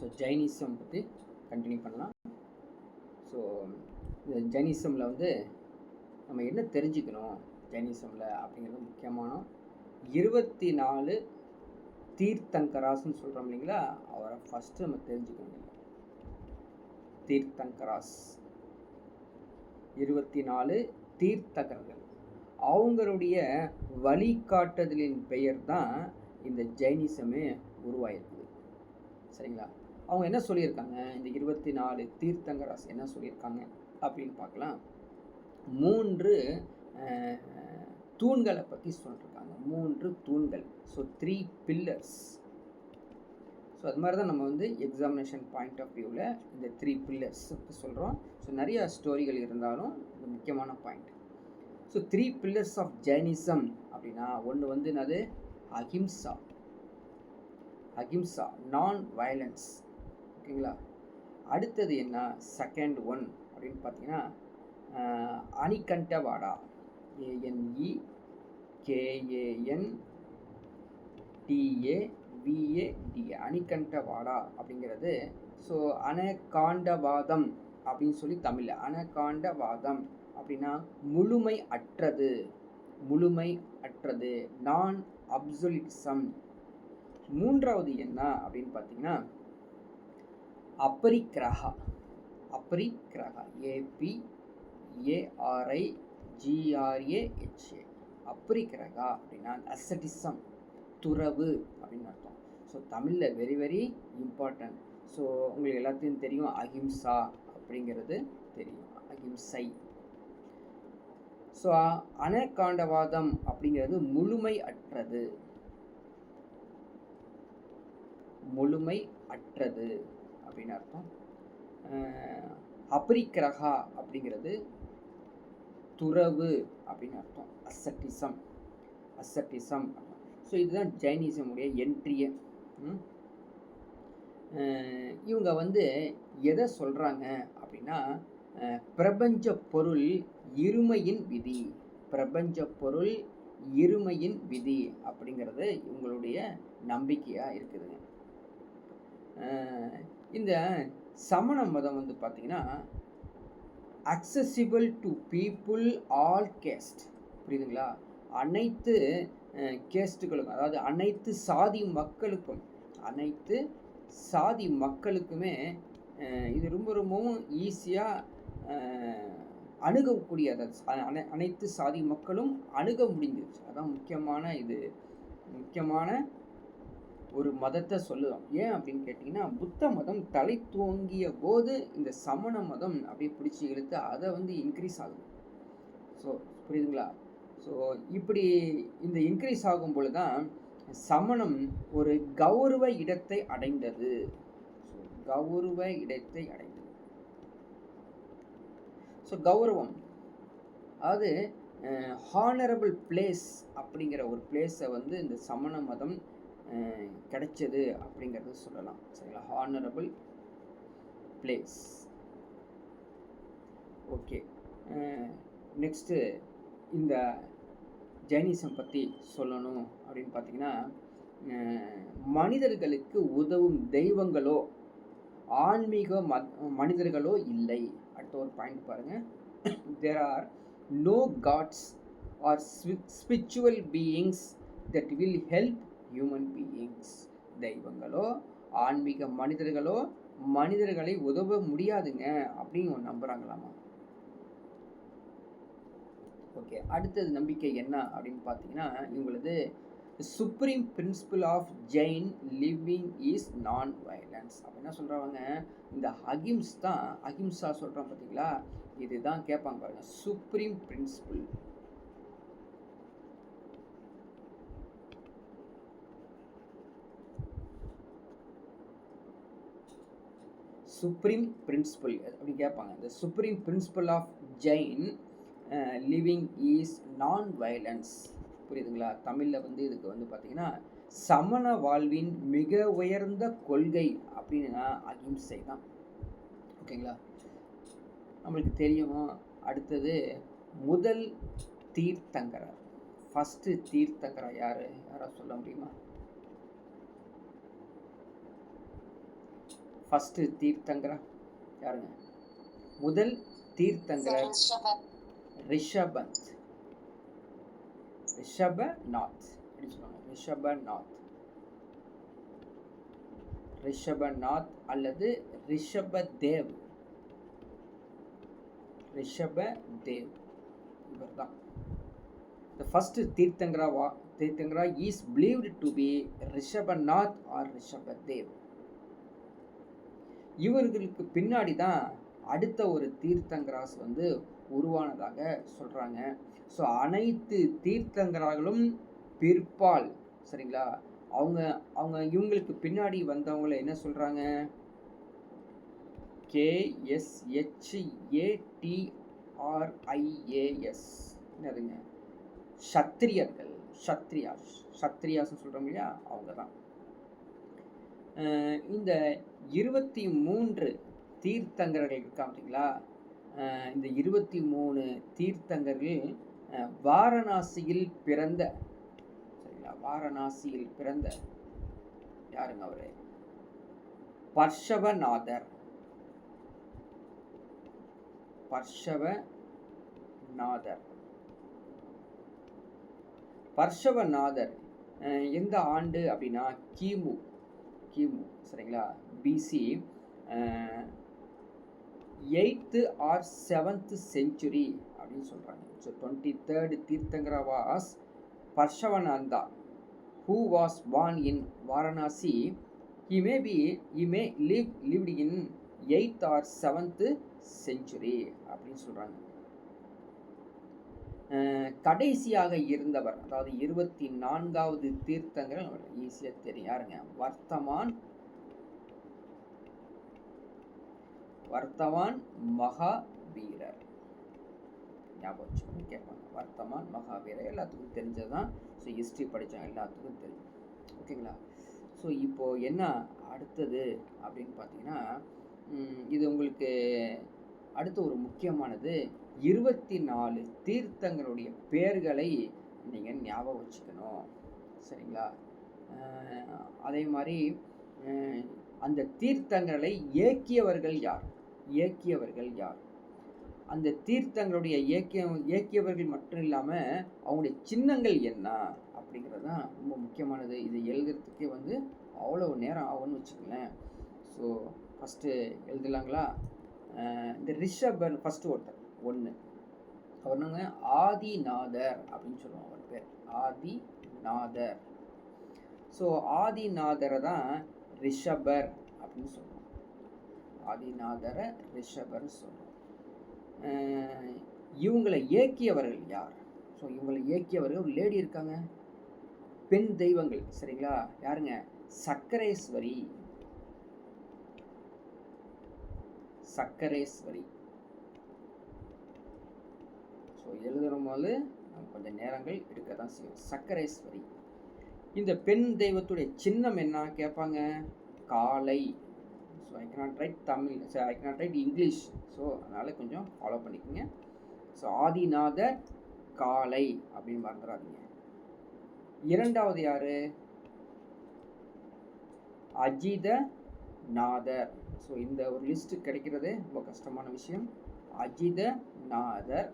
So Jainism பற்றி continue பண்ணலாம். So இந்த ஜைனிசமில் வந்து நம்ம என்ன தெரிஞ்சுக்கணும் ஜைனிசமில் அப்படிங்கிறது முக்கியமான 24 தீர்த்தங்கராஸ்ன்னு சொல்கிறோம் இல்லைங்களா, அவரை ஃபஸ்ட்டு நம்ம தெரிஞ்சுக்கணும். தீர்த்தங்கராஸ் 24 தீர்த்தகர்கள், அவங்களுடைய வழிகாட்டுதலின் பெயர் தான் இந்த ஜைனிசமே உருவாயிருக்குது. சரிங்களா? அவங்க என்ன சொல்லியிருக்காங்க, இந்த 24 தீர்த்தங்கராஸ் என்ன சொல்லியிருக்காங்க அப்படின்னு பார்க்கலாம். 3 தூண்களை பற்றி சொல்லியிருக்காங்க. 3 தூண்கள். So 3 pillars. ஸோ அது மாதிரி தான் நம்ம வந்து எக்ஸாமினேஷன் பாயிண்ட் ஆஃப் வியூவில் இந்த 3 பில்லர்ஸ் சொல்கிறோம். ஸோ நிறையா ஸ்டோரிகள் இருந்தாலும் இது முக்கியமான point. So 3 pillars of Jainism அப்படின்னா, ஒன்று வந்து என்னது, அஹிம்சா. அஹிம்சா, நான் வயலன்ஸ். ஓகேங்களா? அடுத்தது என்ன, செகண்ட் ஒன் அப்படின்னு பார்த்தீங்கன்னா அணிகண்டவாடா, ANIKANTAVADA, அணிகண்டவாடா அப்படிங்கிறது. ஸோ அனகாண்டவாதம் அப்படின்னு சொல்லி தமிழில் அனகாண்டவாதம் அப்படின்னா முழுமை அற்றது, முழுமை அற்றது, நான் அப்சொல்யூட்டிசம். மூன்றாவது என்ன அப்படின்னு பார்த்தீங்கன்னா அபரிக்கிரகா. அபரிக்கிரகா, APARIGRAHA, அபரிக்கிரகா அப்படின்னா அசட்டிசம், துறவு அப்படின்னு அர்த்தம். ஸோ தமிழில் வெரி வெரி இம்பார்ட்டன்ட். ஸோ உங்களுக்கு எல்லாத்தையும் தெரியும், அஹிம்சா அப்படிங்கிறது தெரியும், அஹிம்சை. ஸோ அனகாண்டவாதம் அப்படிங்கிறது முழுமை அற்றது, முழுமை அற்றது அப்படின்னு அர்த்தம். அபரிக்கிரகா அப்படிங்கிறது துறவு அப்படின்னு அர்த்தம், அசட்டிசம், அசட்டிசம். ஸோ இதுதான் ஜைனிசமுடைய என்ட்ரியே. இவங்க வந்து எதை சொல்கிறாங்க அப்படின்னா, பிரபஞ்ச பொருள் இருமையின் விதி, பிரபஞ்ச பொருள் இருமையின் விதி அப்படிங்கிறது இவங்களுடைய நம்பிக்கையாக இருக்குதுங்க. இந்த சமண மதம் வந்து பார்த்திங்கன்னா accessible to people all caste. புரியுதுங்களா? அனைத்து கேஸ்ட்டுகளுக்கும், அதாவது அனைத்து சாதி மக்களுக்கும், அனைத்து சாதி மக்களுக்குமே இது ரொம்ப ரொம்பவும் ஈஸியாக அணுகக்கூடியது. அனைத்து சாதி மக்களும் அணுக முடிஞ்சிருச்சு. அதான் முக்கியமான, இது முக்கியமான ஒரு மதத்தை சொல்லுவோம். ஏன் அப்படின்னு கேட்டிங்கன்னா, புத்த மதம் தலை துவங்கிய போது இந்த சமண மதம் அப்படியே பிடிச்சி இழுத்து அதை வந்து இன்க்ரீஸ் ஆகுது. ஸோ புரியுதுங்களா? ஸோ இப்படி இந்த இன்க்ரீஸ் ஆகும் பொழுது தான் சமணம் ஒரு கௌரவ இடத்தை அடைந்தது. ஸோ கௌரவ இடத்தை அடைந்தது. ஸோ கௌரவம், அதாவது ஹானரபிள் பிளேஸ் அப்படிங்கிற ஒரு பிளேஸை வந்து இந்த சமண மதம் கிடைச்சது அப்படிங்கிறது சொல்லலாம். சரிங்களா? Honourable place. ஓகே, நெக்ஸ்ட்டு இந்த ஜைனிசம் பற்றி சொல்லணும் அப்படின்னு பார்த்தீங்கன்னா, மனிதர்களுக்கு உதவும் தெய்வங்களோ ஆன்மீக மனிதர்களோ இல்லை. அடுத்த ஒரு பாயிண்ட் பாருங்கள். there are no gods or spiritual beings that will help human beings. தெய்வங்களோ ஆன்மீக மனிதர்களோ மனிதர்களை உதவ முடியாதுங்க அப்படின்னு நம்புகிறாங்களாமா. ஓகே, அடுத்தது நம்பிக்கை என்ன அப்படின்னு பார்த்தீங்கன்னா, இவங்களது supreme principle of Jain living is non violence. அப்படின்னா சொல்கிறவங்க இந்த அஹிம்சா சொல்கிறோம் பார்த்தீங்களா, இதுதான் கேட்பாங்க பாருங்க, சுப்ரீம் பிரின்சிபிள். சுப்ரீம் பிரின்சிபிள் அப்படி கேட்பாங்க. இந்த supreme principle of Jain living is non violence. புரியுதுங்களா? தமிழில் வந்து இதுக்கு வந்து பார்த்திங்கன்னா சமண வாழ்வின் மிக உயர்ந்த கொள்கை அப்படின்னா அஹிம்சை தான். ஓகேங்களா? நம்மளுக்கு தெரியும். அடுத்தது முதல் தீர்த்தங்கரர், ஃபஸ்ட்டு தீர்த்தங்கரர் யாராவது சொல்ல முடியுமா? ஃபஸ்ட்டு தீர்த்தங்கரா யாருங்க? முதல் தீர்த்தங்கரர் ரிஷபந்த், ரிஷபநாத் அப்படின்னு சொல்லுவாங்க. ரிஷபநாத் அல்லது ரிஷபதேவ் இவர் தான் the first Tirthankara is believed to be ரிஷபநாத் or ரிஷபதேவ். இவர்களுக்கு பின்னாடி தான் அடுத்த ஒரு தீர்த்தங்கராஸ் வந்து உருவானதாக சொல்கிறாங்க. ஸோ அனைத்து தீர்த்தங்கராகளும் பிற்பால் சரிங்களா, அவங்க இவங்களுக்கு பின்னாடி வந்தவங்களை என்ன சொல்கிறாங்க? KSHATRIAS என்னதுங்க? சத்ரியாஸ் சொல்கிறோம் இல்லையா, அவங்க தான். இந்த 23 தீர்த்தங்கர்கள் இருக்கா பார்த்தீங்களா, இந்த 23 தீர்த்தங்கர்கள் வாரணாசியில் பிறந்த சரிங்களா, வாரணாசியில் பிறந்த யாருங்க அவரு? பர்ஷவநாதர் எந்த ஆண்டு அப்படின்னா கிமு சரிங்களா, PC 8th or 7th century அப்படின்னு சொல்கிறாங்க. So 23rd Tirthankara was Parshvanatha who was born in Varanasi. He may lived in 8th or 7th century அப்படின்னு சொல்கிறாங்க. கடைசியாக இருந்தவர், அதாவது 24வது தீர்த்தங்கர் ஈஸியாக தெரியும் யாருங்க? வர்த்தமான் மகாவீரர். ஞாபகம் வச்சுக்கணும், கேட்பாங்க. வர்த்தமான் மகாவீரர் எல்லாத்துக்கும் தெரிஞ்சதுதான். ஸோ ஹிஸ்ட்ரி படித்தவங்க எல்லாத்துக்கும் தெரியும். ஓகேங்களா? ஸோ இப்போது என்ன அடுத்தது அப்படின்னு பார்த்தீங்கன்னா, இது உங்களுக்கு அடுத்த ஒரு முக்கியமானது 24 தீர்த்தங்களுடைய பேர்களை நீங்கள் ஞாபகம் வச்சுக்கணும் சரிங்களா. அதே மாதிரி அந்த தீர்த்தங்களை இயக்கியவர்கள் யார்? அந்த தீர்த்தங்களுடைய இயக்கியவர்கள் மட்டும் இல்லாமல் அவங்களுடைய சின்னங்கள் என்ன அப்படிங்கிறது தான் ரொம்ப முக்கியமானது. இது எழுதுறதுக்கே வந்து அவ்வளோ நேரம் ஆகும்னு வச்சுக்கோங்களேன். ஸோ ஃபஸ்ட்டு எழுதலாங்களா? இந்த ரிஷபன் ஃபஸ்ட்டு ஒருத்தர் அவர் என்னங்க? ஆதிநாதர் அப்படின்னு சொல்லுவாங்க. அவர் பேர் ஆதிநாதர். ஸோ ஆதிநாதரை தான் ரிஷபர் அப்படின்னு சொல்லுவோம். ஆதிநாதரை ரிஷபர் சொல்லுவோம். இவங்களை இயக்கியவர்கள் யார்? ஸோ இவங்களை இயக்கியவர்கள் ஒரு லேடி இருக்காங்க, பெண் தெய்வங்கள் சரிங்களா. யாருங்க? சக்கரேஸ்வரி. ஸோ எழுதுகிற போது கொஞ்சம் நேரங்கள் எடுக்க தான் செய்யும். சக்கரேஸ்வரி. இந்த பெண் தெய்வத்துடைய சின்னம் என்ன கேட்பாங்க? காளை. So I cannot right Tamil, I cannot right English. So அதனால் கொஞ்சம் ஃபாலோ பண்ணிக்கோங்க. ஸோ ஆதிநாதர் காளை அப்படின்னு மறந்துடாதீங்க. இரண்டாவது யாரு? அஜிதநாதர். ஸோ இந்த ஒரு லிஸ்ட்டு கிடைக்கிறது ரொம்ப கஷ்டமான விஷயம். அஜிதநாதர்.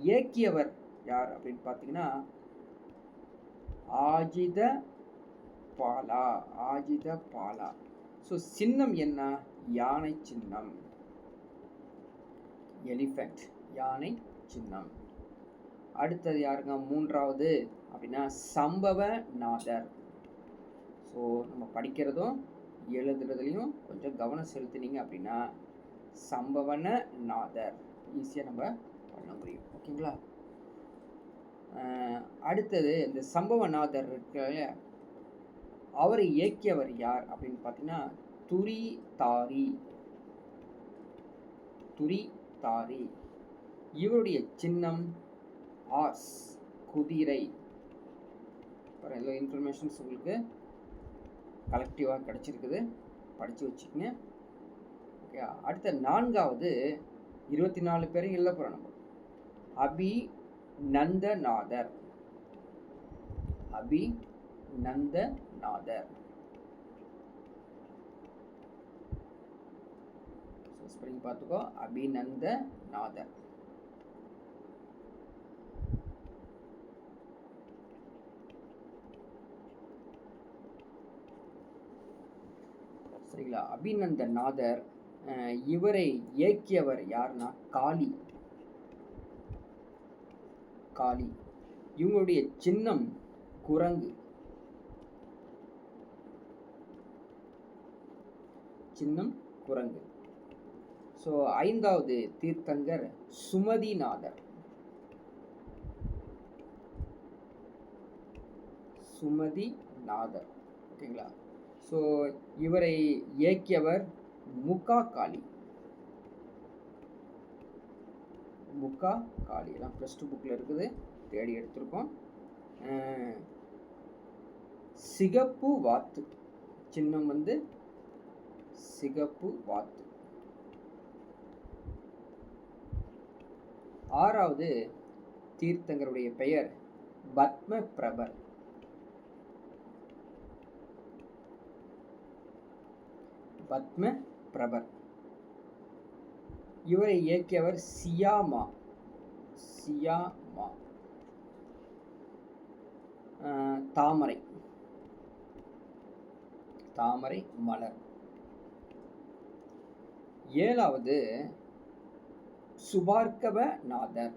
இயக்கியவர் யார் அப்படின்னு பார்த்தீங்கன்னா ஆஜிதபாலா. ஸோ சின்னம் என்ன? யானை சின்னம், எலிஃபென்ட், யானை சின்னம். அடுத்தது யாருங்க? மூன்றாவது அப்படின்னா சம்பவநாதர். ஸோ நம்ம படிக்கிறதும் எழுதுறதுலையும் கொஞ்சம் கவனம் செலுத்தினீங்க அப்படின்னா சம்பவநாதர் ஈஸியாக நம்ம பண்ண முடியும். ஓகேங்களா? அடுத்தது இந்த சம்பவநாதர் இருக்க அவரை இயக்கியவர் யார் அப்படின்னு பார்த்தீங்கன்னா துரிதாரி. இவருடைய சின்னம் ஆர்ஸ், குதிரை. எல்லா இன்ஃபர்மேஷன்ஸ் உங்களுக்கு கலெக்டிவாக கிடச்சிருக்குது, படித்து வச்சுக்கோங்க. ஓகே. அடுத்த நான்காவது 24 பேரையும் எழுத போகிறோம் நம்ம. அபிநந்தநாதர். ஸ்பெல்லிங் பார்த்துக்கோ, அபிநந்த நாதர். சரிங்களா? அபிநந்த நாதர். இவரை இயக்கியவர் யாருன்னா காளி. காளி. இவங்களுடைய சின்னம் குரங்கு. சின்னம் குரங்கு. ஸோ 5வது தீர்த்தங்கர் சுமதிநாதர். சுமதிநாதர். ஓகேங்களா? ஸோ இவரை இயக்கியவர் முகா காளி. முகா காளி எல்லாம் +2 புக்கில் இருக்குது, தேடி எடுத்திருக்கோம். சிகப்பு வாத்து. சின்னம் வந்து சிகப்பு வாத்து. 6வது தீர்த்தங்கருடைய பெயர் பத்ம பிரபர். பத்ம பிரபர். இவரை இயக்கியவர் சியாமா. சியாமா. தாமரை. தாமரை மலர். 7வது சுபார்க்கவ நாதர்.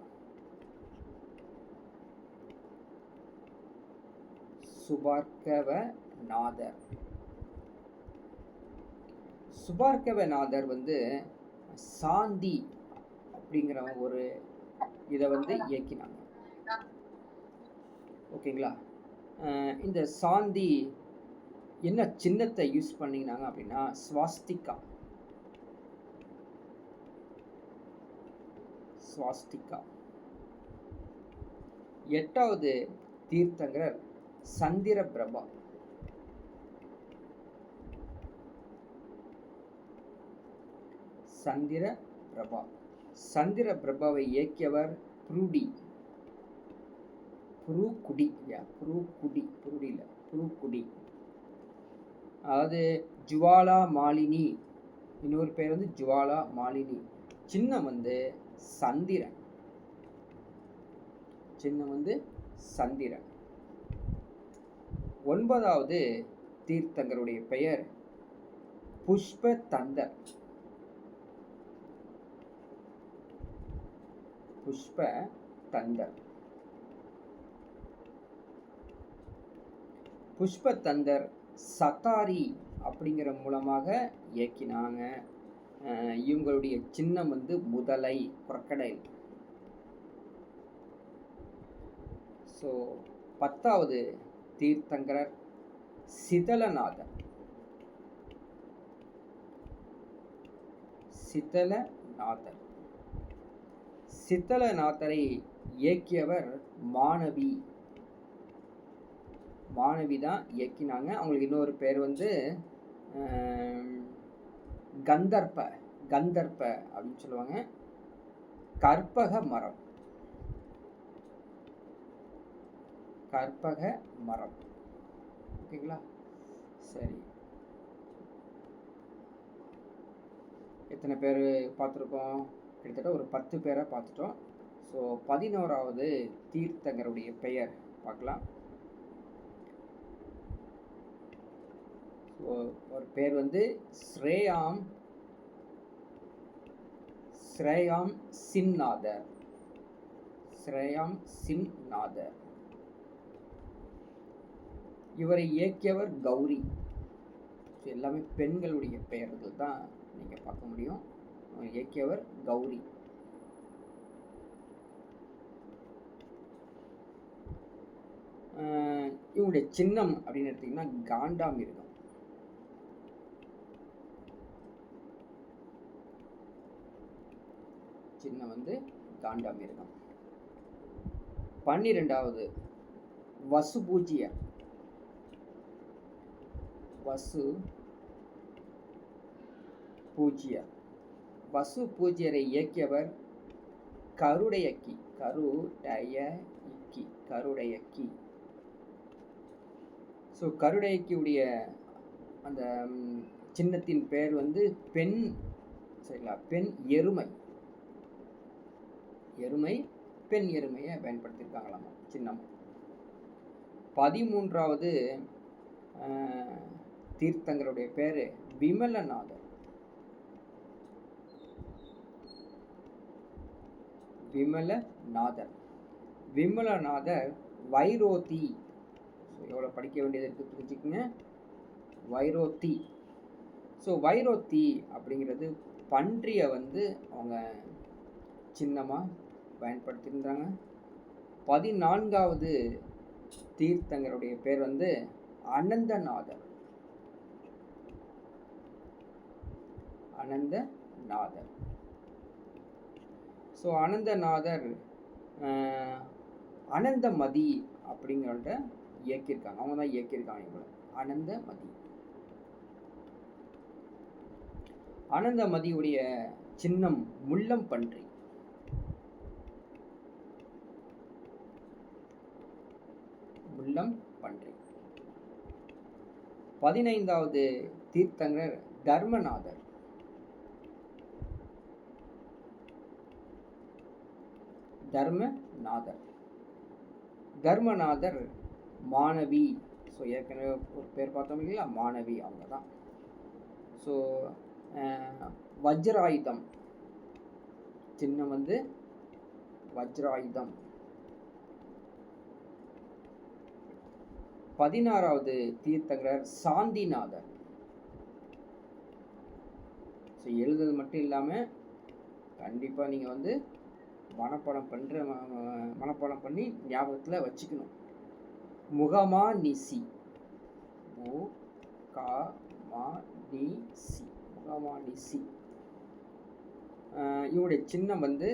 சுபார்க்கவ நாதர். சுபார்க்கவ நாதர் வந்து சாந்தி அப்படிங்கிற ஒரு இதை வந்து இயக்கினாங்க. ஓகேங்களா? இந்த சாந்தி என்ன சின்னத்தை யூஸ் பண்ணினாங்க அப்படின்னா ஸ்வாஸ்திகா. ஸ்வாஸ்திகா. 8வது தீர்த்தங்கர் சந்திர பிரபா. சந்திர பிரபா. சந்திர பிரபாவை இயக்கியவர் புருடி. புருக்குடி. புருக்குடி. புருடியில் புருக்குடி. அதாவது ஜுவாலா மாலினி. இன்னொரு பேர் வந்து ஜுவாலா மாலினி. சின்னம் வந்து சந்திரன். சின்னம் வந்து சந்திரன். 9வது தீர்த்தங்கருடைய பெயர் புஷ்ப தந்தர். புஷ்ப தந்தர். புஷ்ப தந்தர் சதாரி அப்படிங்கிற மூலமாக இயக்கினாங்க. இவங்களுடைய சின்னம் வந்து முதலை, crocodile. ஸோ 10வது தீர்த்தங்கரர் சிதலநாதர். சிதலநாதர். சித்தலநாதரை இயக்கியவர் மாணவி. மாணவி தான் இயக்கினாங்க. அவங்களுக்கு இன்னொரு பேர் வந்து கந்தர்ப்ப. கந்தர்ப்ப அப்படின்னு சொல்லுவாங்க. கற்பக மரம். கற்பக மரம். ஓகேங்களா? சரி, எத்தனை பேர் பார்த்துருக்கோம்? கிட்டத்தட்ட ஒரு 10 பேரை பார்த்துட்டோம். ஸோ 11வது தீர்த்தங்கருடைய பெயர் பார்க்கலாம். ஸோ ஒரு பேர் வந்து ஸ்ரேயாம். ஸ்ரேயாம் சின்னாதர். ஸ்ரேயாம் சின்னாதர். இவரை இயக்கியவர் கௌரி. எல்லாமே பெண்களுடைய பெயர்கள் தான் நீங்கள் பார்க்க முடியும். இயக்கியவர் கௌரி. இவங்களுடைய சின்னம் அப்படின்னு எடுத்தீங்கன்னா காண்டாமிருகம். சின்னம் வந்து காண்டாமிருகம். 12வது வசு பூஜ்யர். வசு பூஜ்யர். வசு பூஜ்யரை இயக்கியவர் கருடையக்கி. கருடையக்கி. கருடையக்கி. ஸோ கருடையக்கியுடைய அந்த சின்னத்தின் பெயர் வந்து பெண் சரிங்களா. பெண் எருமை, எருமை பெண் எருமையை பயன்படுத்தியிருக்காங்களாமா சின்னம். 13வது தீர்த்தங்களுடைய பேரு விமலநாதர். விமலநாதர் விமலநாதர் வைரோத்தி. எவ்வளோ படிக்க வேண்டியது இருக்குது தெரிஞ்சுக்கங்க. வைரோத்தி. ஸோ வைரோத்தி அப்படிங்கிறது பன்றியை வந்து அவங்க சின்னமாக பயன்படுத்தியிருந்தாங்க. 14வது தீர்த்தங்களுடைய பேர் வந்து அனந்தநாதர். அனந்தநாதர். ஸோ அனந்தநாதர் அனந்தமதி அப்படிங்கிறத இயக்கியிருக்காங்க. அவங்க தான் இயக்கியிருக்காங்க இவங்களை. அனந்தமதி. அனந்தமதியுடைய சின்னம் முள்ளம் பன்றி. முள்ளம் பன்றி. 15வது தீர்த்தங்கர் தர்மநாதர். தர்மநாதர். தர்மநாதர் மாணவி. ஸோ ஏற்கனவே ஒரு பேர் பார்த்தோம் இல்லையா, மாணவி, அவங்க தான். ஸோ வஜ்ராயுதம் சின்னம் வந்து வஜ்ராயுதம். 16வது தீர்த்தங்கர் சாந்திநாதர். ஸோ எழுதுறது மட்டும் இல்லாமல் கண்டிப்பாக நீங்கள் வந்து மனப்பாடம் பண்ணி ஞாபகத்தில் வச்சுக்கணும். முகமாநிசி. முகமாநிசி. இவருடைய சின்னம் வந்து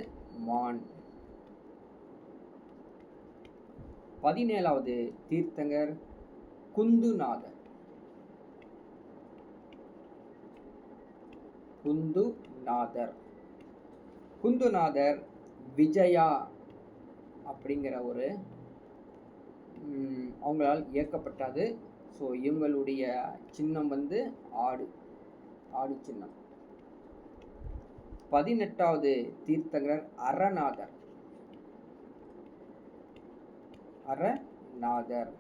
மான். 17வது தீர்த்தங்கர் குந்துநாதர். குந்துநாதர். குந்துநாதர் விஜயா அப்படிங்கிற ஒரு அவங்களால் இயக்கப்பட்டது. ஸோ இவங்களுடைய சின்னம் வந்து ஆடு. ஆடு சின்னம். 18வது தீர்த்தங்கர் அறநாதர். அறநாதர்.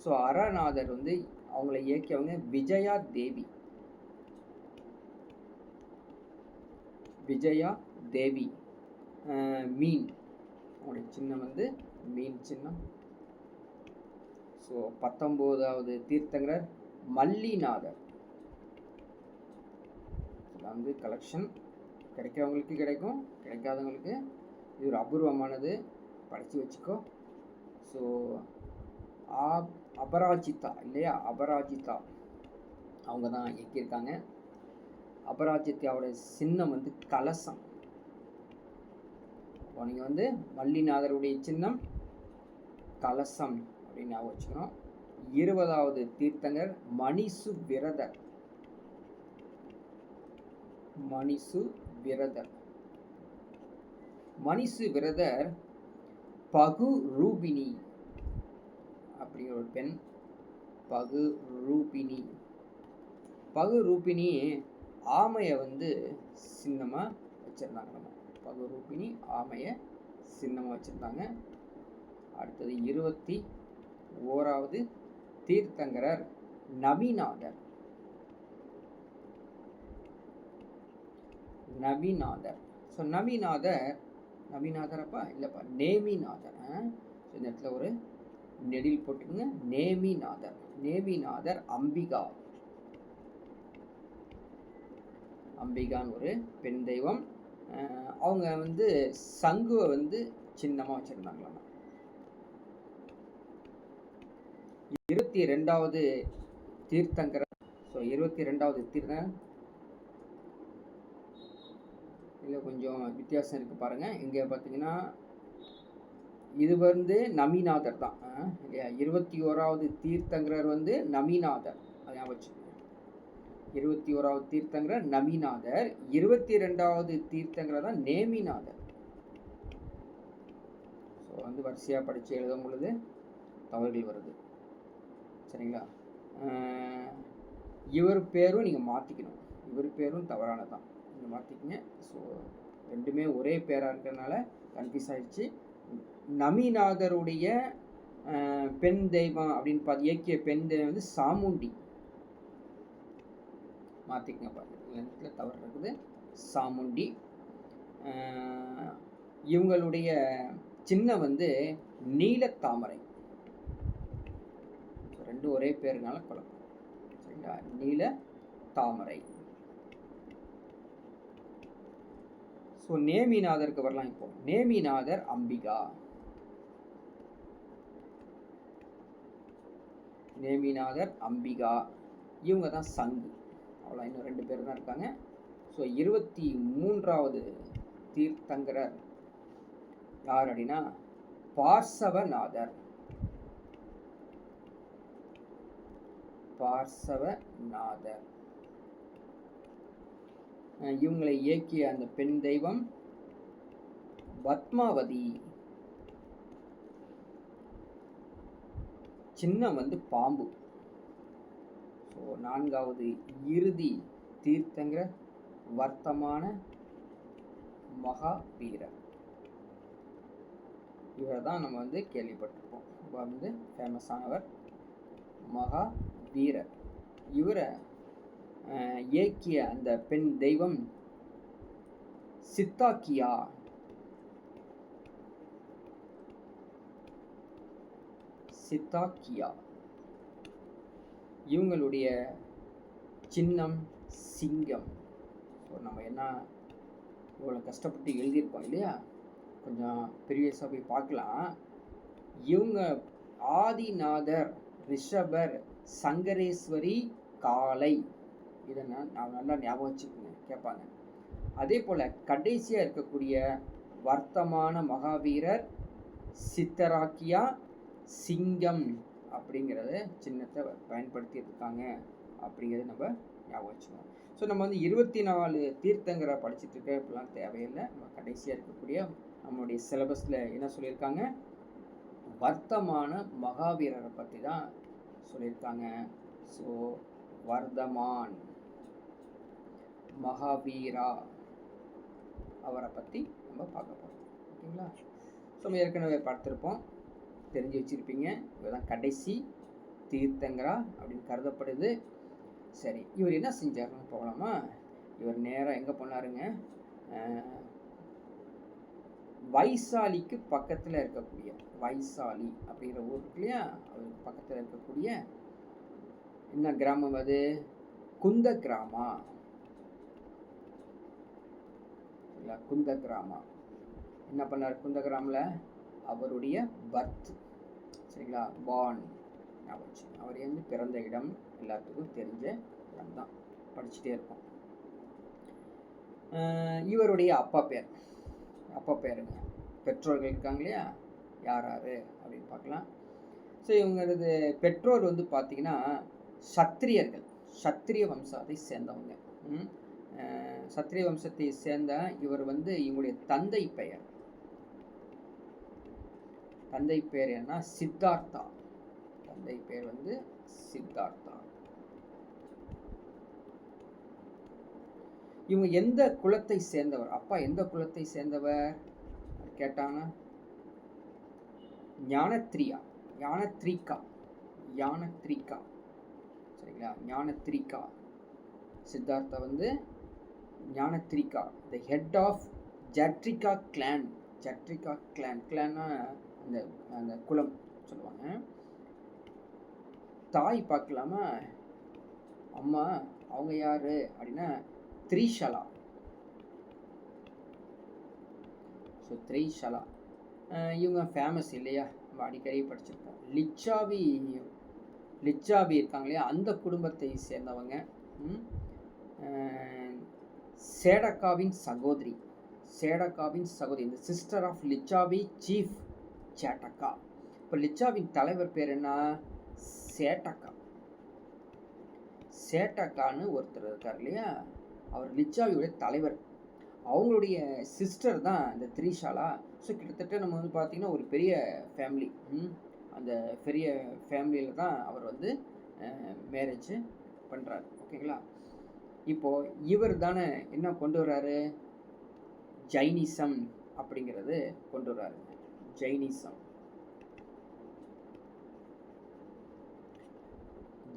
ஸோ அறநாதர் வந்து அவங்கள இயக்கியவங்க விஜயா தேவி. விஜயா தேவி. மீன். அவங்களுடைய சின்னம் வந்து மீன் சின்னம். ஸோ 19வது தீர்த்தங்கர் மல்லிநாதர். வந்து கலெக்ஷன் கிடைக்கிறவங்களுக்கு கிடைக்கும், கிடைக்காதவங்களுக்கு இது ஒரு அபூர்வமானது, படித்து வச்சுக்கோ. ஸோ அபராஜிதா இல்லையா, அபராஜிதா அவங்க தான் இயக்கியிருக்காங்க. அபராஜிதாவோட சின்னம் வந்து கலசம். இப்போ நீங்கள் வந்து மல்லிநாதருடைய சின்னம் கலசம் அப்படின்னு ஞாபகம் வச்சுக்கணும். 20வது தீர்த்தங்கர் மணிசு விரதர். மணிசு விரதர். மணிசு விரதர் பகு ரூபினி அப்படிங்கிற ஒரு பெண். பகு ரூபினி. பகு ரூபினி ஆமையை வந்து சின்னமாக வச்சுருந்தாங்க. நம்ம பகு ரூபினி ஆமையை சின்னமாக வச்சுருந்தாங்க. அடுத்தது 21வது தீர்த்தங்கரர் நபிநாதர். நபிநாதர். ஸோ நபிநாதர் அப்பா இல்லைப்பா, நேமிநாதர். இந்த இடத்துல ஒரு நெடில் போட்டுக்கோங்க. நேமிநாதர். நேமிநாதர் அம்பிகா. அம்பிகான்னு ஒரு பெண் தெய்வம். அவங்க வந்து சங்குவை வந்து சின்னமாக வச்சுருந்தாங்களாம். 22வது தீர்த்தங்கரர். ஸோ 22வது தீர்த்தம் இதில் கொஞ்சம் வித்தியாசம் இருக்குது பாருங்கள். இங்கே பார்த்தீங்கன்னா இது வந்து நமிநாதர் தான் இல்லையா. 21வது தீர்த்தங்கரர் வந்து நமிநாதர். அதான் வச்சு 21வது தீர்த்தங்கரர் நமிநாதர். 22வது தீர்த்தங்கரர் தான் நேமிநாதர். ஸோ வந்து வரிசையாக படித்து எழுதும் பொழுது தவறுகள் வருது, சரிங்களா. இவர் பேரும் நீங்கள் மாற்றிக்கணும். இவர் பேரும் தவறானதான். இங்கே மாற்றிக்கங்க. ஸோ ரெண்டுமே ஒரே பேராக இருக்கிறதுனால கன்ஃபியூஸ் ஆகிடுச்சு. நமிநாதருடைய பெண் தெய்வம் அப்படின்னு இயக்கிய பெண் தெய்வம் வந்து சாமுண்டி. மாற்றிக்கங்க பாருங்க, தவறு இருக்குது. சாமுண்டி. இவங்களுடைய சின்னம் வந்து நீலத்தாமரை. ரெண்டும் ஒரே பேருனால குழப்பம். சரிங்களா? நீலத்தாமரை. ஸோ நேமிநாதருக்கு வரலாம். இப்போ நேமிநாதர் அம்பிகா. நேமிநாதர் அம்பிகா இவங்க தான் சங்கு. அவ்வளோ, இன்னும் 2 பேர் தான் இருக்காங்க. ஸோ 23வது தீர்த்தங்கரர் யார் அப்படின்னா பார்சவநாதர். பார்சவநாதர். இவங்களை இயக்கிய அந்த பெண் தெய்வம் பத்மாவதி. சின்னம் வந்து பாம்பு. ஸோ 4வது இறுதி தீர்த்தங்கிற வர்த்தமான மகாவீரர். இவர் தான் நம்ம வந்து கேள்விப்பட்டிருப்போம். வந்து ஃபேமஸானவர் மகாவீரர். இவரை இயக்கிய அந்த பெண் தெய்வம் சித்தாக்கியா. சித்தாக்கியா. இவங்களுடைய சின்னம் சிங்கம். ஸோ நம்ம என்ன இவ்வளோ கஷ்டப்பட்டு எழுதியிருக்கோம் இல்லையா, கொஞ்சம் ப்ரீவியஸாக போய் பார்க்கலாம். இவங்க ஆதிநாதர், ரிஷபர், சங்கரேஸ்வரி, காளை. இதை நான் நல்லா ஞாபகம் வச்சுக்கோங்க, கேட்பாங்க. அதே போல் கடைசியாக இருக்கக்கூடிய வர்த்தமான மகாவீரர் சித்தராக்கியா சிங்கம் அப்படிங்கிறத சின்னத்தை பயன்படுத்தி இருக்காங்க அப்படிங்கிறத நம்ம ஞாபகம் வச்சுக்கோங்க. ஸோ நம்ம வந்து 24 தீர்த்தங்கரை படிச்சுட்டு இருக்க இப்பெல்லாம் தேவையில்லை. நம்ம கடைசியாக இருக்கக்கூடிய நம்மளுடைய சிலபஸில் என்ன சொல்லியிருக்காங்க, வர்த்தமான மகாவீரரை பற்றி தான் சொல்லியிருக்காங்க. ஸோ வர்தமான் மகாவீரா அவரை பற்றி நம்ம பார்க்க போகிறோம். ஓகேங்களா? ஸோ நம்ம ஏற்கனவே பார்த்துருப்போம், தெரிஞ்சு வச்சுருப்பீங்க. இவர் கடைசி தீர்த்தங்கரா அப்படின்னு கருதப்படுது. சரி, இவர் என்ன செஞ்சாருன்னு போகலாமா? இவர் நேராக எங்கே போனாருங்க, வைசாலிக்கு பக்கத்தில் இருக்கக்கூடிய, வைசாலி அப்படிங்கிற ஊர் இருக்கு இல்லையா, அவருக்கு பக்கத்தில் இருக்கக்கூடிய என்ன கிராமம் அது, குந்த கிராமா. இல்லை, குந்த கிராமா. என்ன பண்ணார் குந்த கிராமில்? அவருடைய பர்த், சரிங்களா, பான். அவர் வந்து பிறந்த இடம் எல்லாத்துக்கும் தெரிஞ்ச இடம் தான், படிச்சுட்டே இருப்போம். இவருடைய அப்பா பேருங்க, பெற்றோர்கள் இருக்காங்க இல்லையா, யார் அப்படின்னு பார்க்கலாம். ஸோ இவங்களது பெற்றோர் வந்து பார்த்தீங்கன்னா சத்திரியர்கள், சத்திரிய வம்சத்தை சேர்ந்தவங்க. சத்திரிய வம்சத்தை சேர்ந்த இவர் வந்து இவங்களுடைய தந்தை பெயர் என்ன, சித்தார்த்தா. தந்தை பேர் வந்து சித்தார்த்தா. இவங்க எந்த குலத்தை சேர்ந்தவர், அப்பா எந்த குலத்தை சேர்ந்தவர் கேட்டாங்கன்னா ஞானத்ரீகா. சரிங்களா, ஞானத்ரீகா. சித்தார்த்தா வந்து ஞானத்ரீகா, த ஹெட் ஆஃப் ஜட்ரிகா கிளான். கிளான்னா அந்த குலம் சொல்லுவாங்க. தாய் பார்க்கலாமா, அம்மா அவங்க யாரு அப்படின்னா த்ரிஷலா. ஸோ த்ரிஷலா இவங்க ஃபேமஸ் இல்லையா, நம்ம அடிக்கடி படிச்சிருப்போம். லிச்சாவி இருக்காங்க இல்லையா, அந்த குடும்பத்தை சேர்ந்தவங்க. சேடக்காவின் சகோதரி, இந்த சிஸ்டர் ஆஃப் லிச்சாவி சீஃப் சேட்டக்கா. இப்போ லிச்சாவின் தலைவர் பேர் என்ன, சேட்டக்கான்னு ஒருத்தர் இருக்கார் இல்லையா, அவர் லிச்சாவியுடைய தலைவர். அவங்களுடைய சிஸ்டர் தான் இந்த த்ரிஷாலா. ஸோ கிட்டத்தட்ட நம்ம வந்து பார்த்திங்கன்னா ஒரு பெரிய ஃபேமிலி. அந்த பெரிய ஃபேமிலியில் தான் அவர் வந்து மேரேஜ் பண்ணுறாரு. ஓகேங்களா? இப்போ இவர் தானே என்ன கொண்டு வர்றாரு, ஜைனிசம் அப்படிங்கிறது கொண்டு வர்றாரு. ஜைனிசம்,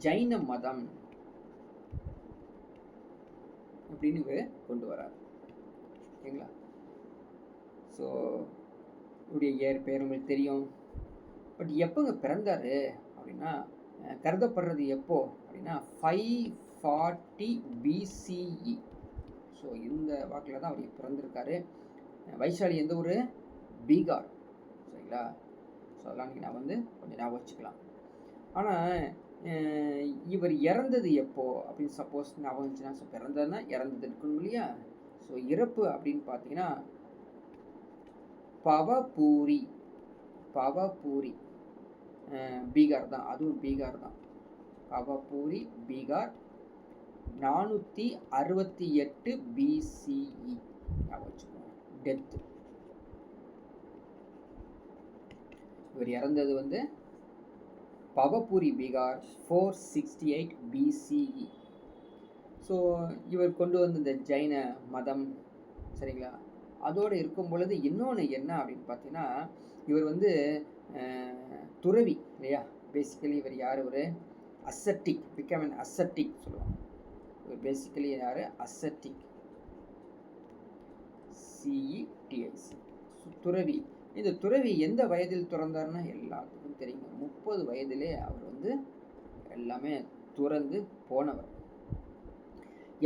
ஜைன மதம் அப்படின்னு இவர் கொண்டு வர்றாரு. ஓகேங்களா? ஸோ இவருடைய பேர் உங்களுக்கு தெரியும். பட் எப்போங்க பிறந்தாரு அப்படின்னா, கருதப்படுறது எப்போ அப்படின்னா 540 BCE. ஸோ இந்த வாக்கில் தான் அவர் பிறந்திருக்காரு. வைசாலி எந்த ஊர்? பீகார். சரிங்களா? ஸோ அதெல்லாம் நீங்கள் நான் வந்து கொஞ்சம் ஞாபகம் வச்சுக்கலாம். ஆனால் இவர் இறந்தது எப்போ அப்படின்னு சப்போஸ் ஞாபகம் இருந்துச்சுன்னா, ஸோ பிறந்ததுன்னா இறந்தது இருக்கணும் இல்லையா? ஸோ இறப்பு அப்படின்னு பார்த்தீங்கன்னா பவபூரி. பவபூரி பீகார் தான், அதுவும் பீகார் தான். பவபூரி பீகார் 468 BCE ஞாபகம் வச்சுக்கோங்க. டெத்து. இவர் இறந்தது வந்து பவபூரி பீகார் 468 BCE. ஸோ இவர் கொண்டு வந்த இந்த ஜைன மதம், சரிங்களா, அதோடு இருக்கும் பொழுது இன்னொன்று என்ன அப்படின்னு பார்த்தீங்கன்னா, இவர் வந்து துறவி இல்லையா? பேசிக்கலி இவர் யார்? ஒரு அசட்டிக், பிகம் அன் அசட்டிக் சொல்லுவாங்க. இவர் பேசிக்கலி யார்? அசட்டிக், CETIC, துறவி. இந்த துறவி எந்த வயதில் துறந்தார்னா எல்லாத்துக்கும் தெரியுங்க. 30 வயதிலே அவர் வந்து எல்லாமே துறந்து போனவர்.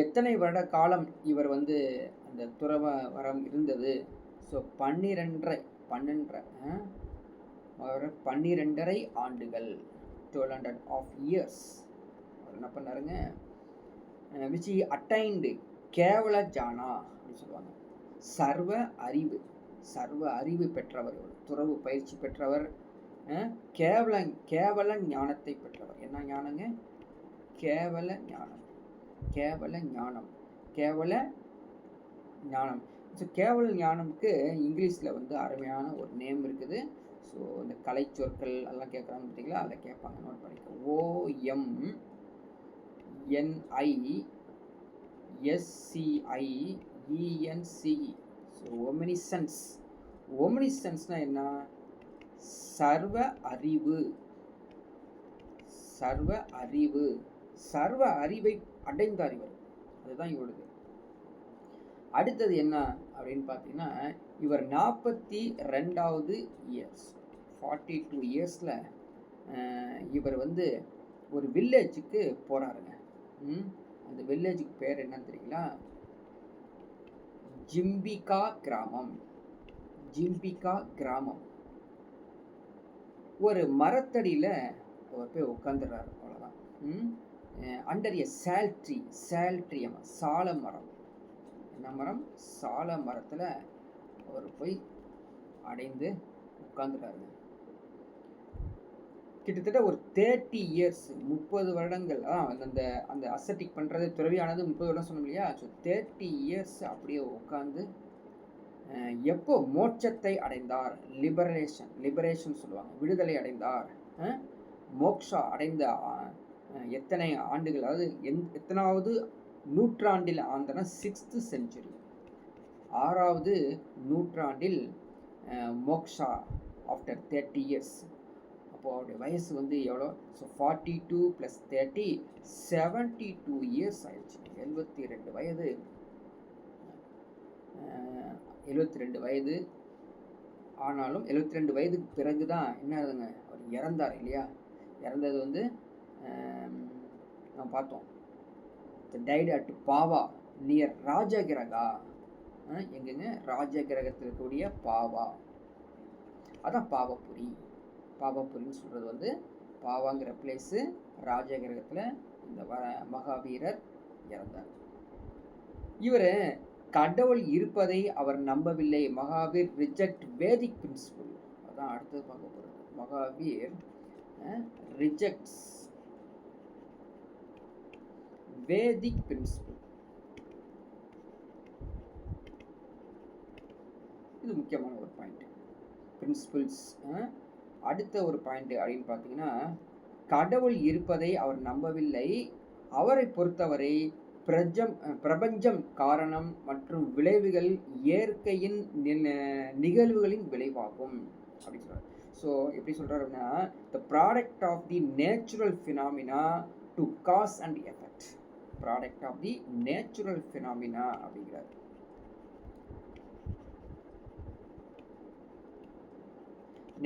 எத்தனை வருட காலம் இவர் வந்து அந்த துறவ வரம் இருந்தது? ஸோ 12.5 ஆண்டுகள், 12.5 years. அவர் என்ன பண்ணாருங்க, விச் அட்டைன்டு கேவல ஜானா அப்படின்னு சொல்லுவாங்க. சர்வ அறிவு பெற்றவர், துறவு பயிற்சி பெற்றவர், கேவல ஞானத்தை பெற்றவர். என்ன ஞானங்க? கேவல ஞானம். ஸோ கேவல ஞானம்க்கு இங்கிலீஷில் வந்து அருமையான ஒரு நேம் இருக்குது. ஸோ இந்த கலை சொற்கள் எல்லாம் கேட்குறாங்க பார்த்தீங்களா, அதில் கேட்பாங்க, நோட் பண்ணிக்க. OMNISCIENCE. ஸோ ஒமினிசன்ஸ்னால் என்ன? சர்வ அறிவை அடைந்தார் இவர். அதுதான் இவருது. அடுத்தது என்ன அப்படின்னு பார்த்தீங்கன்னா, இவர் 42வது இயர்ஸ், 42 இயர்ஸில் இவர் வந்து ஒரு வில்லேஜுக்கு போகிறாருங்க. அந்த வில்லேஜுக்கு பேர் என்னன்னு தெரியுங்களா? ஜிம்பிகா கிராமம். ஒரு மரத்தடியில் அவர் போய் உட்காந்துடுறாரு. அவ்வளோதான். அண்டர் எ சால்ட்ரி, சால மரம். என்ன மரம்? சால மரத்தில் அவர் போய் அடைந்து உட்கார்ந்துட்டாருங்க. கிட்டத்தட்ட ஒரு 30 இயர்ஸ், 30 வருடங்கள். அந்த அசட்டிக் பண்ணுறது, துறவியானது 30 வருடம் சொன்னோம் இல்லையா? ஸோ 30 இயர்ஸ் அப்படியே உட்காந்து எப்போ மோட்சத்தை அடைந்தார், லிபரேஷன் சொல்லுவாங்க, விடுதலை அடைந்தார், மோக்ஷா அடைந்த எத்தனை ஆண்டுகள், அதாவது எத்தனாவது நூற்றாண்டில் ஆண்டனா 6th century, 6வது நூற்றாண்டில் மோக்ஷா ஆஃப்டர் 30 இயர்ஸ். அப்போது அவருடைய வயசு வந்து எவ்வளோ? ஸோ 42 + 30 72 இயர்ஸ் ஆயிடுச்சு. 72 வயது. 72 வயது ஆனாலும் 72 வயதுக்கு பிறகு தான் என்ன ஆகுதுங்க, அவர் இறந்தார் இல்லையா? இறந்தது வந்து நம்ம பார்த்தோம், டைட் அட் பாவா நியர் ராஜகிரகா. எங்கங்க? ராஜகிரகத்தில் இருக்கக்கூடிய பாவா, அதான் பாவபுரின்னு சொல்கிறது வந்து பாவாங்கிற பிளேஸு, ராஜகிரகத்தில் இந்த மகாவீரர் இறந்தார். இவர் கடவுள் இருப்பதை அவர் நம்பவில்லை. மகாவீர் ரிஜெக்ட் வேதிக் பிரின்சிபல். அதான் அடுத்தது பார்க்க போகிறது. மகாவீர் ரிஜெக்ட்ஸ் வேதிக் பிரின்சிபல். இது முக்கியமான ஒரு பாயிண்ட், பிரின்சிபிள்ஸ். அடுத்த ஒரு பாயிண்ட் அப்படின்னு பார்த்தீங்கன்னா, கடவுள் இருப்பதை அவர் நம்பவில்லை. அவரை பொறுத்தவரை பிரபஞ்சம் காரணம் மற்றும் விளைவுகள் இயற்கையின் நிகழ்வுகளின் விளைவாகும் அப்படி சொல்றாரு. ஸோ எப்படி சொல்றாரு அப்படின்னா, the product of the natural phenomena to cause and effect. Product of the natural phenomena அப்படிங்கிறார்.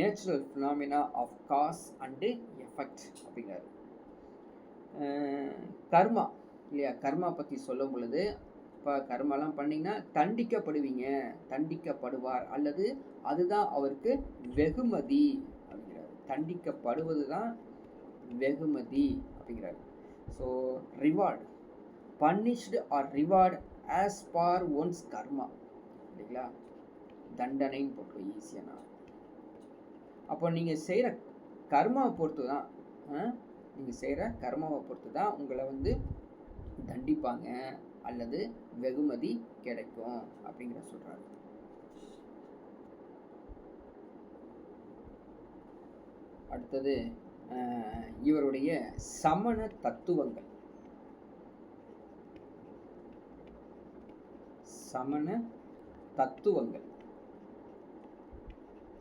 Natural phenomena of cause and effect அப்படிங்கிறார். கர்மா இல்லையா, கர்மா பற்றி சொல்லும் பொழுது, இப்போ கர்மாலாம் பண்ணிங்கன்னா தண்டிக்கப்படுவீங்க, தண்டிக்கப்படுவார், அல்லது அதுதான் அவருக்கு வெகுமதி அப்படிங்கிறார். தண்டிக்கப்படுவது தான் வெகுமதி அப்படிங்கிறார். So reward, punished or reward as per one's karma இல்லைங்களா, தண்டனைன்னு போட்டு ஈஸியாக. அப்போ நீங்கள் செய்கிற கர்மாவை பொறுத்து தான், நீங்கள் செய்கிற கர்மாவை பொறுத்து தான் உங்களை வந்து தண்டிப்பாங்க அல்லது வெகுமதி கிடைக்கும் அப்படிங்கிற சொல்றாரு. அடுத்தது இவருடைய சமண தத்துவங்கள். சமண தத்துவங்கள்.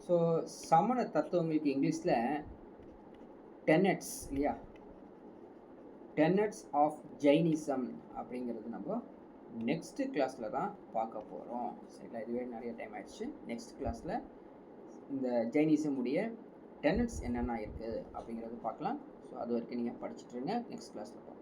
ஸோ சமண தத்துவங்களுக்கு இங்கிலீஷில் டெனட்ஸ் இல்லையா, டெனட்ஸ் ஆஃப் ஜைனிசம் அப்படிங்கிறது நம்ம நெக்ஸ்ட் கிளாஸில் தான் பார்க்க போகிறோம். சரிங்களா, இதுவே நிறைய டைம் ஆயிடுச்சு. நெக்ஸ்ட் கிளாஸில் இந்த ஜைனிசமுடைய டெனட்ஸ் என்னென்ன இருக்குது அப்படிங்கிறது பார்க்கலாம். ஸோ அது வரைக்கும் நீங்கள் படிச்சுட்டு இருங்க. நெக்ஸ்ட் கிளாஸில் பார்க்கலாம்.